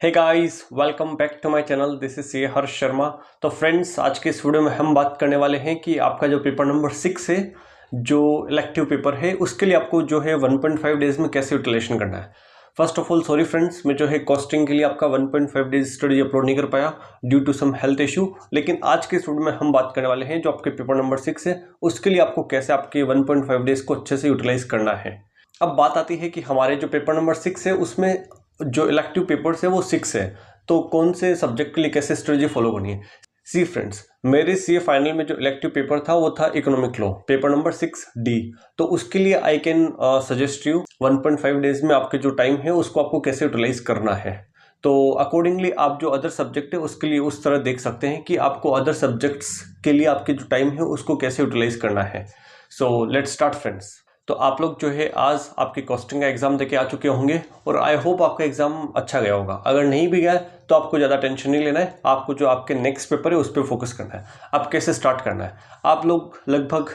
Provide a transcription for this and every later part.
Hey guys, welcome back to my channel. This is C Harsh Sharma. तो friends, आज के इस वीडियो में हम बात करने वाले हैं कि आपका जो पेपर नंबर 6 है, जो इलेक्टिव पेपर है, उसके लिए आपको जो है 1.5 डेज में कैसे यूटिलाइजेशन करना है। First of all sorry friends, मैं जो है कॉस्टिंग के लिए आपका 1.5 डेज स्टडी अपलोड नहीं कर पाया due to some health issue. लेकिन आज के इस वीडियो में हम बात करने वाले हैं जो आपके पेपर नंबर 6 है, उसके लिए आपको कैसे आपके 1.5 डेज को अच्छे से यूटिलाइज करना है। अब बात आती है कि हमारे जो पेपर नंबर 6 है, उसमें जो इलेक्टिव पेपर्स है वो 6 है, तो कौन से सब्जेक्ट के लिए कैसे स्ट्रेटजी फॉलो करनी है। सी फ्रेंड्स, मेरे सीए फाइनल में जो इलेक्टिव पेपर था वो था economic law, paper number 6D। तो उसके लिए I can suggest you 1.5 days में आपके जो टाइम है उसको आपको कैसे यूटिलाइज करना है। तो अकॉर्डिंगली आप जो अदर सब्जेक्ट है उसके लिए उस तरह देख सकते हैं कि आपको अदर सब्जेक्ट्स के लिए आपके जो टाइम है उसको कैसे यूटिलाइज करना है। So let's start friends. तो आप लोग जो है आज आपकी कॉस्टिंग का एग्जाम देके आ चुके होंगे और आई होप आपका एग्जाम अच्छा गया होगा। अगर नहीं भी गया तो आपको ज़्यादा टेंशन नहीं लेना है, आपको जो आपके नेक्स्ट पेपर है उस पर फोकस करना है। अब कैसे स्टार्ट करना है, आप लोग लगभग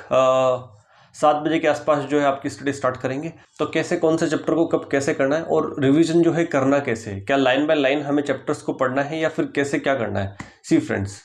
7 बजे के आसपास जो है आपकी स्टडी स्टार्ट करेंगे। तो कैसे, कौन से चैप्टर को कब कैसे करना है और रिवीजन जो है करना कैसे है, क्या लाइन बाय लाइन हमें चैप्टर्स को पढ़ना है या फिर कैसे क्या करना है। सी फ्रेंड्स,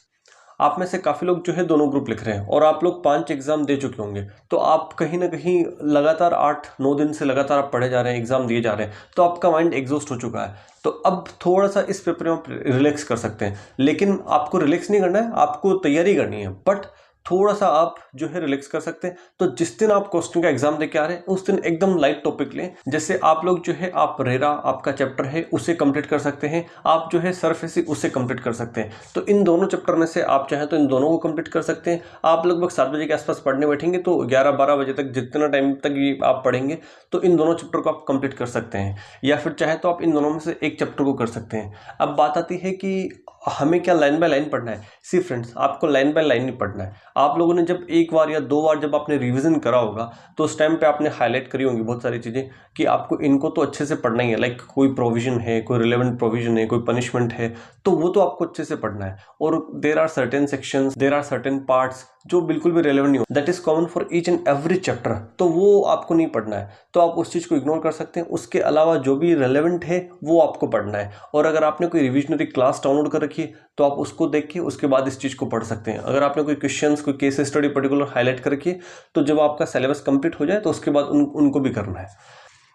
आप में से काफ़ी लोग जो है दोनों ग्रुप लिख रहे हैं और आप लोग 5 एग्जाम दे चुके होंगे, तो आप कहीं ना कहीं लगातार 8-9 दिन से लगातार आप पढ़े जा रहे हैं, एग्जाम दिए जा रहे हैं, तो आपका माइंड एग्जॉस्ट हो चुका है। तो अब थोड़ा सा इस पेपर में आप रिलैक्स कर सकते हैं, लेकिन आपको रिलैक्स नहीं करना है, आपको तैयारी करनी है, बट थोड़ा सा आप जो है रिलैक्स कर सकते हैं। तो जिस दिन आप क्वेश्चन का एग्जाम देके आ रहे हैं उस दिन एकदम लाइट टॉपिक लें। जैसे आप लोग जो है आप रेरा आपका चैप्टर है उसे कंप्लीट कर सकते हैं, आप जो है सरफेसी उसे कंप्लीट कर सकते हैं। तो इन दोनों चैप्टर में से आप चाहें तो इन दोनों को कंप्लीट कर सकते हैं। आप लगभग 7 बजे के आसपास पढ़ने बैठेंगे तो 11-12 बजे तक जितना टाइम तक ये आप पढ़ेंगे तो इन दोनों चैप्टर को आप कंप्लीट कर सकते हैं, या फिर चाहे तो आप इन दोनों में से एक चैप्टर को कर सकते हैं। अब बात आती है कि हमें क्या लाइन बाय लाइन पढ़ना है। सी फ्रेंड्स, आपको लाइन बाय लाइन नहीं पढ़ना है। आप लोगों ने जब एक बार या 2 बार जब आपने रिवीजन करा होगा तो उस टाइम पे आपने हाईलाइट करी होंगी बहुत सारी चीज़ें कि आपको इनको तो अच्छे से पढ़ना ही है। लाइक कोई प्रोविजन है, कोई रिलेवेंट प्रोविजन है, कोई पनिशमेंट है, तो वो तो आपको अच्छे से पढ़ना है। और there are certain sections, there are certain parts जो बिल्कुल भी रेलेवेंट नहीं हो, that is common for each and every chapter, तो वो आपको नहीं पढ़ना है। तो आप उस चीज़ को इग्नोर कर सकते हैं। उसके अलावा जो भी रेलेवेंट है वो आपको पढ़ना है। और अगर आपने कोई रिविजनरी क्लास डाउनलोड कर रखी है तो आप उसको देख के उसके बाद इस चीज़ को पढ़ सकते हैं। अगर आपने कोई क्वेश्चंस, कोई केस स्टडी पर्टिकुलर हाईलाइट कर रखी है तो जब आपका सिलेबस कंप्लीट हो जाए तो उसके बाद उनको भी करना है।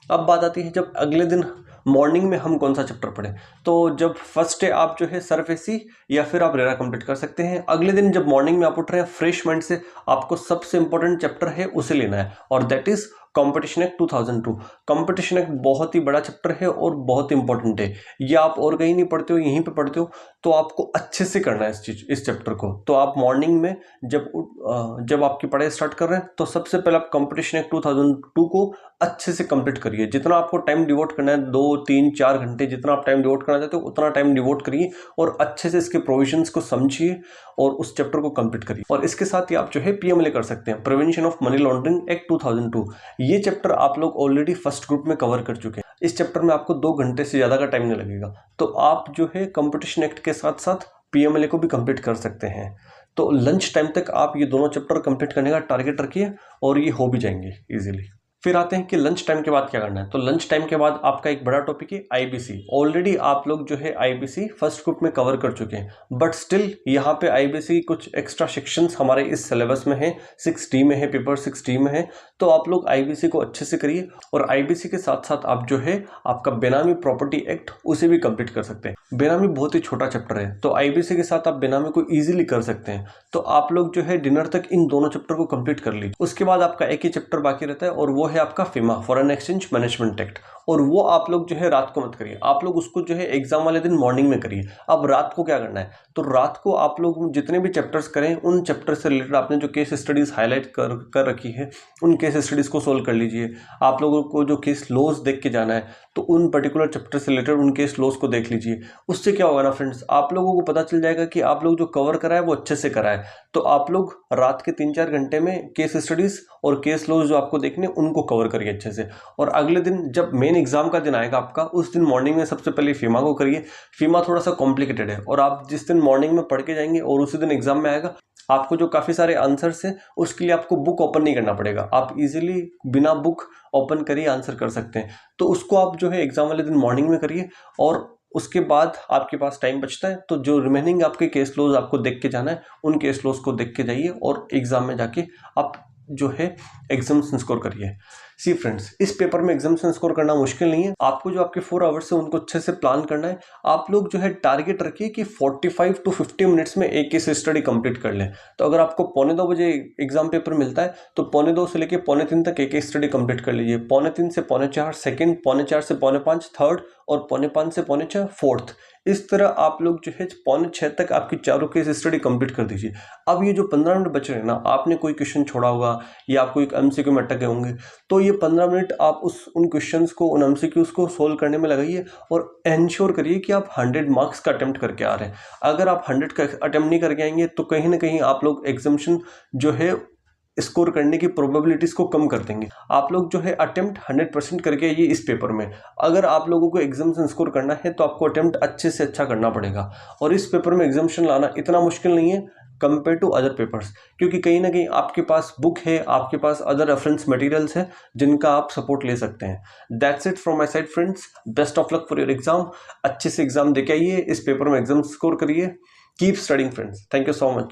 अब बात आती है जब अगले दिन मॉर्निंग में हम कौन सा चैप्टर पढ़ें। तो जब फर्स्ट डे आप जो है सरफेसी या फिर आप रेरा कंप्लीट कर सकते हैं। अगले दिन जब मॉर्निंग में आप उठ रहे हैं फ्रेश माइंड से, आपको सबसे इंपॉर्टेंट चैप्टर है उसे लेना है और that is competition act 2002। Competition act बहुत ही बड़ा चैप्टर है और बहुत इंपॉर्टेंट है। ये आप और कहीं नहीं पढ़ते हो, यहीं पे पढ़ते हो, तो आपको अच्छे से करना है इस चैप्टर को। तो आप मॉर्निंग में जब आपकी पढ़ाई स्टार्ट कर रहे हैं तो सबसे पहले आप कॉम्पिटिशन एक्ट 2002 को अच्छे से कंप्लीट करिए। जितना आपको टाइम डिवोट करना है, 2-3-4 घंटे जितना आप टाइम डिवोट करना चाहते हो उतना टाइम डिवोट करिए और अच्छे से इसके प्रोविजंस को समझिए और उस चैप्टर को कंप्लीट करिए। और इसके साथ ही आप जो है पीएमएलए कर सकते हैं, prevention of money laundering act 2002। ये चैप्टर आप लोग ऑलरेडी फर्स्ट ग्रुप में कवर कर चुके हैं। इस चैप्टर में आपको 2 घंटे से ज़्यादा का टाइम नहीं लगेगा। तो आप जो है कंपटीशन एक्ट के साथ साथ पीएमएलए को भी कंप्लीट कर सकते हैं। तो लंच टाइम तक आप ये दोनों चैप्टर कंप्लीट करने का टारगेट रखिए और ये हो भी जाएंगे इजीली। फिर आते हैं कि लंच टाइम के बाद क्या करना है। तो लंच टाइम के बाद आपका एक बड़ा टॉपिक है आईबीसी। ऑलरेडी आप लोग जो है आईबीसी फर्स्ट ग्रुप में कवर कर चुके हैं, बट स्टिल यहाँ पे आईबीसी कुछ एक्स्ट्रा सेक्शंस हमारे इस सिलेबस में है, 6D में है, पेपर 6D में है। तो आप लोग आईबीसी को अच्छे से करिए और आईबीसी के साथ साथ आप जो है आपका बेनामी प्रॉपर्टी एक्ट उसे भी कंप्लीट कर सकते हैं। बेनामी बहुत ही छोटा चैप्टर है, तो आईबीसी के साथ आप बेनामी को इजीली कर सकते हैं। तो आप लोग जो है डिनर तक इन दोनों चैप्टर को कंप्लीट कर लीजिए। उसके बाद आपका एक ही चैप्टर बाकी रहता है और वो है आपका फीमा, फॉरेन एक्सचेंज मैनेजमेंट एक्ट। और वो आप लोग जो है रात को मत करिए, आप लोग उसको जो है एग्जाम वाले दिन मॉर्निंग में करिए। अब रात को क्या करना है, तो रात को आप लोग जितने भी चैप्टर्स करें उन चैप्टर से रिलेटेड आपने जो केस स्टडीज हाईलाइट कर रखी है उन केस स्टडीज को सोल्व कर लीजिए। आप लोगों को जो केस लॉज देख के जाना है तो उन पर्टिकुलर चैप्टर से रिलेटेड उन केस लॉज को देख लीजिए। उससे क्या होगा ना फ्रेंड्स, आप लोगों को पता चल जाएगा कि आप लोग जो कवर करा है वो अच्छे से करा है। तो आप लोग रात के 3-4 घंटे में केस स्टडीज और केस लॉज जो आपको देखने उनको कवर करिए अच्छे से। और अगले दिन जब मेन एग्जाम का दिन आएगा आपका, उस दिन मॉर्निंग में सबसे पहले फीमा को करिए। फीमा थोड़ा सा कॉम्प्लिकेटेड है और आप जिस दिन मॉर्निंग में पढ़ के जाएंगे और उसी दिन एग्जाम में आएगा, आपको जो काफ़ी सारे आंसर्स हैं उसके लिए आपको बुक ओपन नहीं करना पड़ेगा। आप इजीली बिना बुक ओपन करिए आंसर कर सकते हैं। तो उसको आप जो है एग्जाम वाले दिन मॉर्निंग में करिए और उसके बाद आपके पास टाइम बचता है तो जो रिमेनिंग आपके केस लॉज आपको देख के जाना है, उन केस लॉज को देख के जाइए और एग्जाम में जाके आप जो है एग्जाम्स स्कोर करिए। सी फ्रेंड्स, इस पेपर में एग्जाम्स स्कोर करना मुश्किल नहीं है। आपको जो आपके 4 आवर्स है उनको अच्छे से प्लान करना है। आप लोग जो है टारगेट रखिए कि 45 to 50 मिनट्स में एक केस स्टडी कंप्लीट कर लें। तो अगर आपको 2:45 बजे एग्जाम पेपर मिलता है तो 2:45 से लेकर 3:45 तक एक केस स्टडी कंप्लीट कर लीजिए। 3:45 से 4:45 सेकंड, 4:45 से 5:45 थर्ड और 5:45 से 4:45 फोर्थ। इस तरह आप लोग जो है 5:45 तक आपकी चारों केस स्टडी कंप्लीट कर दीजिए। अब ये जो 15 मिनट बच रहे हैं ना, आपने कोई क्वेश्चन छोड़ा होगा या आपको एक एमसीक्यू में अटके होंगे, तो ये 15 मिनट आप उन क्वेश्चंस को, उन एमसीक्यूज को सोल्व करने में लगाइए और एंश्योर करिए कि आप 100 मार्क्स का अटेम्प्ट करके आ रहे हैं। अगर आप 100 का अटेम्प्ट नहीं करके आएंगे तो कहीं ना कहीं आप लोग एग्जामिनेशन जो है स्कोर करने की प्रोबेबिलिटीज को कम कर देंगे। आप लोग जो है अटेम्प्ट 100% करके आइए इस पेपर में। अगर आप लोगों को एग्जामिनेशन स्कोर करना है तो आपको अटेम्प्ट अच्छे से अच्छा करना पड़ेगा और इस पेपर में एग्जामिनेशन लाना इतना मुश्किल नहीं है कंपेयर टू अदर पेपर्स, क्योंकि कहीं ना कहीं आपके पास बुक है, आपके पास अदर रेफरेंस मटेरियल्स है जिनका आप सपोर्ट ले सकते हैं। That's it from my side friends, best of luck for your exam. अच्छे से एग्जाम देके आइए, इस पेपर में एग्जाम स्कोर करिए। Keep studying friends, thank you so much.